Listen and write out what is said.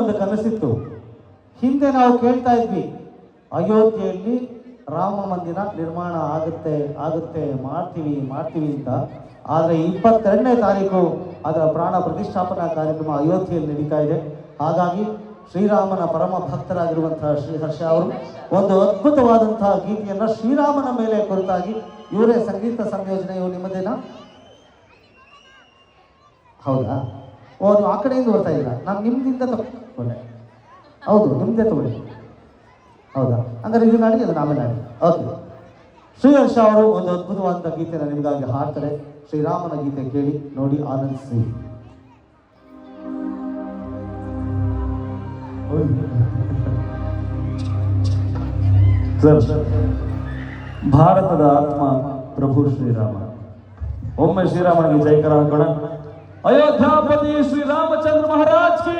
ಒಂದು ಕನಸಿತ್ತು. ಹಿಂದೆ ನಾವು ಕೇಳ್ತಾ ಇದ್ವಿ, ಅಯೋಧ್ಯೆಯಲ್ಲಿ ರಾಮ ಮಂದಿರ ನಿರ್ಮಾಣ ಆಗುತ್ತೆ ಮಾಡ್ತೀವಿ ಅಂತ. ಆದರೆ 22ನೇ ತಾರೀಕು ಅದರ ಪ್ರಾಣ ಪ್ರತಿಷ್ಠಾಪನಾ ಕಾರ್ಯಕ್ರಮ ಅಯೋಧ್ಯೆಯಲ್ಲಿ ನಡೀತಾ ಇದೆ. ಹಾಗಾಗಿ ಶ್ರೀರಾಮನ ಪರಮ ಭಕ್ತರಾಗಿರುವಂತಹ ಶ್ರೀಹರ್ಷ ಅವರು ಒಂದು ಅದ್ಭುತವಾದಂತಹ ಗೀತೆಯನ್ನು ಶ್ರೀರಾಮನ ಮೇಲೆ ಕುರಿತಾಗಿ ಇವರೇ ಸಂಗೀತ ಸಂಯೋಜನೆಯು ನಿಮ್ಮದೇನಾ? ಹೌದಾ? ನೀವು ಆ ಕಡೆಯಿಂದ ಬರ್ತಾ ಇಲ್ಲ, ನಾನು ನಿಮ್ದಿಂದ ತಗೊಂಡೆ. ಹೌದು, ನಿಮ್ಮದೇ ತಗೊಳ್ಳಿ. ಹೌದಾ? ಹಂಗಾರೆ ಇದು ನಾಡಿ, ಅದು ನಾವೇ ನಾಡಿ. ಓಕೆ, ಶ್ರೀಹರ್ಷ ಅವರು ಒಂದು ಅದ್ಭುತವಾದಂಥ ಗೀತೆಯನ್ನು ನಿಮಗಾಗಿ ಹಾಡ್ತಾರೆ. ಶ್ರೀರಾಮನ ಗೀತೆ ಕೇಳಿ, ನೋಡಿ, ಆನಂದಿಸಿ. ಭಾರತದ ಆತ್ಮ ಪ್ರಭು ಶ್ರೀರಾಮ. ಒಮ್ಮೆ ಶ್ರೀರಾಮನಿಗೆ ಜೈಕರ ಹಾಕೋಣ. ಅಯೋಧ್ಯಾಪತಿ ಶ್ರೀರಾಮಚಂದ್ರ ಮಹಾರಾಜ್ ಕಿ